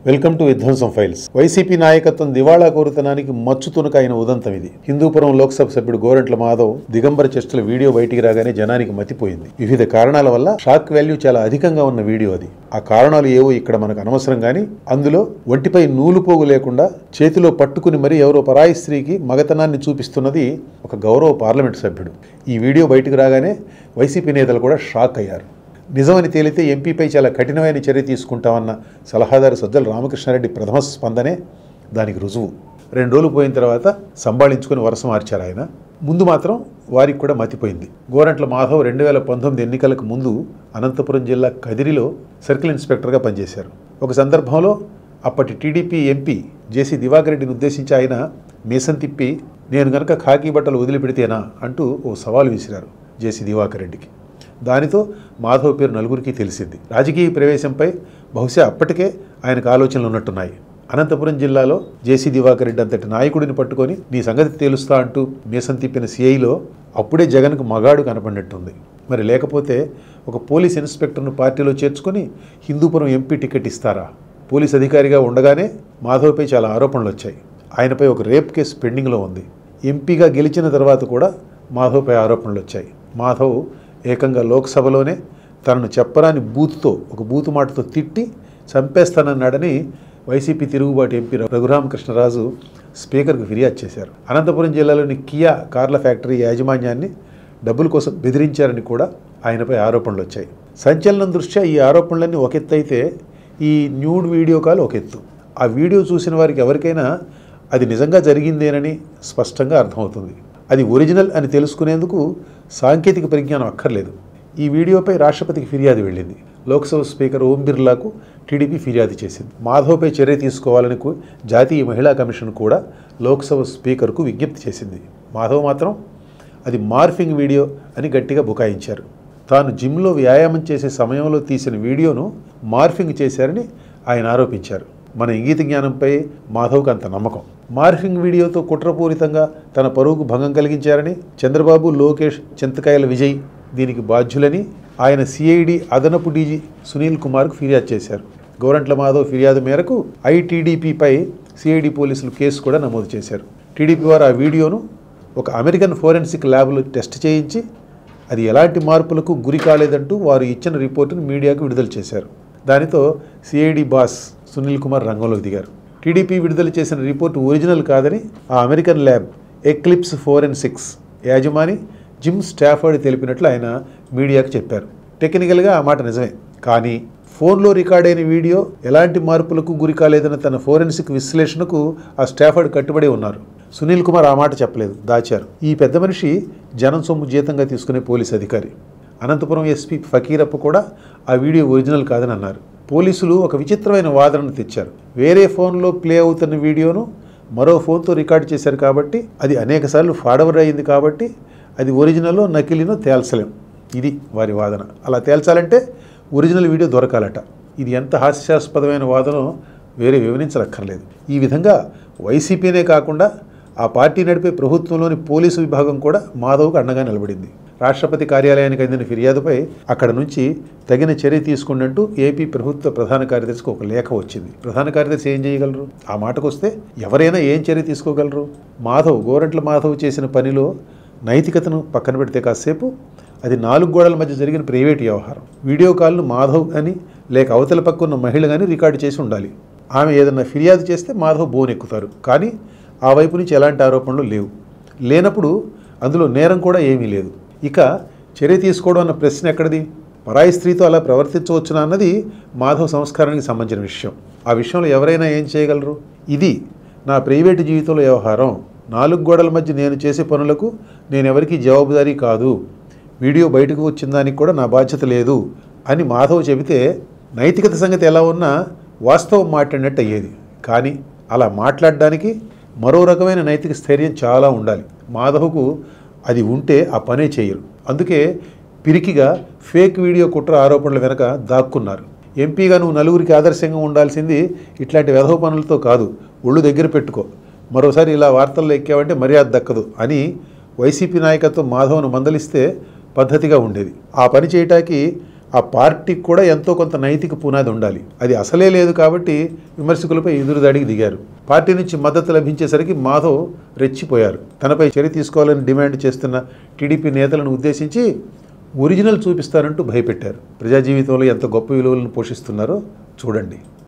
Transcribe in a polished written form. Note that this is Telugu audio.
వెల్కమ్ టు విధ్వంసం ఫైల్స్. వైసీపీ నాయకత్వం దివాళా కోరుతనానికి మచ్చుతునకైన ఉదంతం ఇది. హిందూపురం లోక్సభ సభ్యుడు గోరంట్ల మాధవ్ దిగంబర చర్చల వీడియో బయటికి రాగానే జనానికి మతిపోయింది. వివిధ కారణాల వల్ల షాక్ వాల్యూ చాలా అధికంగా ఉన్న వీడియో అది. ఆ కారణాలు ఏవో ఇక్కడ మనకు అనవసరం గానీ, అందులో ఒంటిపై నూలుపోగు లేకుండా చేతిలో పట్టుకుని మరీ ఎవరో పరాయి స్త్రీకి మగతనాన్ని చూపిస్తున్నది ఒక గౌరవ పార్లమెంటు సభ్యుడు. ఈ వీడియో బయటకు రాగానే వైసీపీ నేతలు కూడా షాక్ అయ్యారు. నిజమని తేలితే ఎంపీపై చాలా కఠినమైన చర్య తీసుకుంటామన్న సలహాదారు సజ్జల రామకృష్ణారెడ్డి ప్రథమ స్పందనే దానికి రుజువు. 2 రోజులు పోయిన తర్వాత సంభాళించుకుని వరుస మార్చారు ఆయన. ముందు మాత్రం వారికి కూడా మతిపోయింది. గోరంట్ల మాధవ్ 2019 ఎన్నికలకు ముందు అనంతపురం జిల్లా కదిరిలో సర్కిల్ ఇన్స్పెక్టర్గా పనిచేశారు. ఒక సందర్భంలో అప్పటి టీడీపీ ఎంపీ జేసీ దివాకర్ రెడ్డిని ఉద్దేశించి ఆయన మీసం తిప్పి, నేను గనక ఖాకీ బట్టలు వదిలిపెడితేనా అంటూ ఓ సవాల్ విసిరారు జేసీ దివాకర్ రెడ్డికి. దానితో మాధవ్ పేరు నలుగురికి తెలిసింది. రాజకీయ ప్రవేశంపై బహుశా అప్పటికే ఆయనకు ఆలోచనలు ఉన్నట్టున్నాయి. అనంతపురం జిల్లాలో జేసీ దివాకర్ రెడ్డి అంతటి నాయకుడిని పట్టుకొని నీ సంగతి తేలుస్తా అంటూ మీసం తిప్పిన సిఐలో అప్పుడే జగన్కు మగాడు కనపడినట్టుంది. మరి లేకపోతే ఒక పోలీస్ ఇన్స్పెక్టర్ను పార్టీలో చేర్చుకొని హిందూపురం ఎంపీ టికెట్ ఇస్తారా? పోలీస్ అధికారిగా ఉండగానే మాధవ్పై చాలా ఆరోపణలు వచ్చాయి. ఆయనపై ఒక రేప్ కేసు పెండింగ్లో ఉంది. ఎంపీగా గెలిచిన తర్వాత కూడా మాధవ్పై ఆరోపణలు వచ్చాయి. మాధవ్ ఏకంగా లోక్సభలోనే తనను చెప్పరాని బూతుతో, ఒక బూతు మాటతో తిట్టి చంపేస్తానన్నాడని వైసీపీ తిరుగుబాటు ఎంపీ రఘురామకృష్ణరాజు స్పీకర్కు ఫిర్యాదు చేశారు. అనంతపురం జిల్లాలోని కియా కార్ల ఫ్యాక్టరీ యాజమాన్యాన్ని డబ్బుల కోసం బెదిరించారని కూడా ఆయనపై ఆరోపణలు వచ్చాయి. సంచలనం దృష్ట్యా ఈ ఆరోపణలన్నీ ఒక ఎత్తు అయితే, ఈ న్యూడ్ వీడియో కాల్ ఒక ఎత్తు. ఆ వీడియో చూసిన వారికి ఎవరికైనా అది నిజంగా జరిగిందేనని స్పష్టంగా అర్థమవుతుంది. అది ఒరిజినల్ అని తెలుసుకునేందుకు సాంకేతిక పరిజ్ఞానం అక్కర్లేదు. ఈ వీడియోపై రాష్ట్రపతికి ఫిర్యాదు వెళ్ళింది. లోక్సభ స్పీకర్ ఓం బిర్లాకు టీడీపీ ఫిర్యాదు చేసింది. మాధవ్పై చర్య తీసుకోవాలని జాతీయ మహిళా కమిషన్ కూడా లోక్సభ స్పీకర్కు విజ్ఞప్తి చేసింది. మాధవ్ మాత్రం అది మార్ఫింగ్ వీడియో అని గట్టిగా బుకాయించారు. తాను జిమ్లో వ్యాయామం చేసే సమయంలో తీసిన వీడియోను మార్ఫింగ్ చేశారని ఆయన ఆరోపించారు. మన ఇంగిత జ్ఞానంపై మాధవ్కు అంత నమ్మకం. మార్ఫింగ్ వీడియోతో కుట్రపూరితంగా తన పరువుకు భంగం కలిగించారని, చంద్రబాబు, లోకేష్, చింతకాయల విజయ్ దీనికి బాధ్యులని ఆయన సిఐడి అదనపు డీజీ సునీల్ కుమార్కు ఫిర్యాదు చేశారు. గోరంట్ల మాధవ్ ఫిర్యాదు మేరకు ఐటీడీపీపై సిఐడి పోలీసులు కేసు కూడా నమోదు చేశారు. టీడీపీ వారు ఆ వీడియోను ఒక అమెరికన్ ఫోరెన్సిక్ ల్యాబ్లో టెస్ట్ చేయించి అది ఎలాంటి మార్పులకు గురి కాలేదంటూ వారు ఇచ్చిన రిపోర్టును మీడియాకు విడుదల చేశారు. దానితో సిఐడి బాస్ సునీల్ కుమార్ రంగంలోకి దిగారు. టీడీపీ విడుదల చేసిన రిపోర్టు ఒరిజినల్ కాదని ఆ అమెరికన్ ల్యాబ్ ఎక్లిప్స్ ఫోరెన్సిక్స్ యాజమాని జిమ్ స్టాఫర్డ్ తెలిపినట్లు ఆయన మీడియాకు చెప్పారు. టెక్నికల్గా ఆ మాట నిజమే. కానీ ఫోన్లో రికార్డైన వీడియో ఎలాంటి మార్పులకు గురి కాలేదన్న తన ఫోరెన్సిక్ విశ్లేషణకు ఆ స్టాఫర్డ్ కట్టుబడి ఉన్నారు. సునీల్ కుమార్ ఆ మాట చెప్పలేదు, దాచారు. ఈ పెద్ద మనిషి జనం సొమ్ము జీతంగా తీసుకునే పోలీస్ అధికారి. అనంతపురం ఎస్పీ ఫకీరప్ప కూడా ఆ వీడియో ఒరిజినల్ కాదని అన్నారు. పోలీసులు ఒక విచిత్రమైన వాదనను తెచ్చారు. వేరే ఫోన్లో ప్లే అవుతున్న వీడియోను మరో ఫోన్తో రికార్డ్ చేశారు కాబట్టి, అది అనేకసార్లు ఫార్వర్డ్ అయింది కాబట్టి అది ఒరిజినల్లో నకిలీనో తేల్చలేం. ఇది వారి వాదన. అలా తేల్చాలంటే ఒరిజినల్ వీడియో దొరకాలట. ఇది ఎంత హాస్యాస్పదమైన వాదనో వేరే వివరించనక్కర్లేదు. ఈ విధంగా వైసీపీనే కాకుండా ఆ పార్టీ నడిపే ప్రభుత్వంలోని పోలీసు విభాగం కూడా మాధవ్కు అండగా నిలబడింది. రాష్ట్రపతి కార్యాలయానికి అందిన ఫిర్యాదుపై అక్కడ నుంచి తగిన చర్య తీసుకున్నట్టు ఏపీ ప్రభుత్వ ప్రధాన కార్యదర్శికి ఒక లేఖ వచ్చింది. ప్రధాన కార్యదర్శి ఏం చేయగలరు? ఆ మాటకు వస్తే ఎవరైనా ఏం చర్య తీసుకోగలరు? గోరంట్ల మాధవ్ చేసిన పనిలో నైతికతను పక్కన పెడితే కాసేపు అది 4 గోడల మధ్య జరిగిన ప్రైవేట్ వ్యవహారం. వీడియో కాల్ను మాధవ్ అని లేక అవతల పక్కున్న మహిళ కానీ రికార్డు చేసి ఉండాలి. ఆమె ఏదన్నా ఫిర్యాదు చేస్తే మాధవ్ బోనెక్కుతారు. కానీ ఆ వైపు నుంచి ఎలాంటి ఆరోపణలు లేవు. లేనప్పుడు అందులో నేరం కూడా ఏమీ లేదు. ఇక చర్య తీసుకోవడం అన్న ప్రశ్న ఎక్కడిది? పరాయి స్త్రీతో అలా ప్రవర్తించవచ్చునా అన్నది మాధవ్ సంస్కారానికి సంబంధించిన విషయం. ఆ విషయంలో ఎవరైనా ఏం చేయగలరు? ఇది నా ప్రైవేటు జీవితంలో వ్యవహారం. 4 గోడల మధ్య నేను చేసే పనులకు నేనెవరికీ జవాబుదారీ కాదు. వీడియో బయటకు వచ్చిన దానికి కూడా నా బాధ్యత లేదు అని మాధవ్ చెబితే నైతికత సంగతి ఎలా ఉన్నా వాస్తవం మాట్లాడినట్టు అయ్యేది. కానీ అలా మాట్లాడడానికి మరో రకమైన నైతిక స్థైర్యం చాలా ఉండాలి. మాధవ్కు అది ఉంటే ఆ పనే చేయరు. అందుకే పిరికిగా ఫేక్ వీడియో కుట్ర ఆరోపణల వెనక దాక్కున్నారు. ఎంపీగా నువ్వు నలుగురికి ఆదర్శంగా ఉండాల్సింది ఇట్లాంటి వెధవ పనులతో కాదు, ఒళ్ళు దగ్గర పెట్టుకో, మరోసారి ఇలా వార్తల్లో ఎక్కావంటే మర్యాద దక్కదు అని వైసీపీ నాయకత్వం మాధవ్ను మందలిస్తే పద్ధతిగా ఉండేది. ఆ పని చేయటానికి ఆ పార్టీకి కూడా ఎంతో కొంత నైతిక పునాది ఉండాలి. అది అసలే లేదు కాబట్టి విమర్శకులపై ఎదురుదాడికి దిగారు. పార్టీ నుంచి మద్దతు లభించేసరికి మాధవ్ రెచ్చిపోయారు. తనపై చర్య తీసుకోవాలని డిమాండ్ చేస్తున్న టీడీపీ నేతలను ఉద్దేశించి ఒరిజినల్ చూపిస్తారంటూ భయపెట్టారు. ప్రజా జీవితంలో ఎంత గొప్ప విలువలను పోషిస్తున్నారో చూడండి.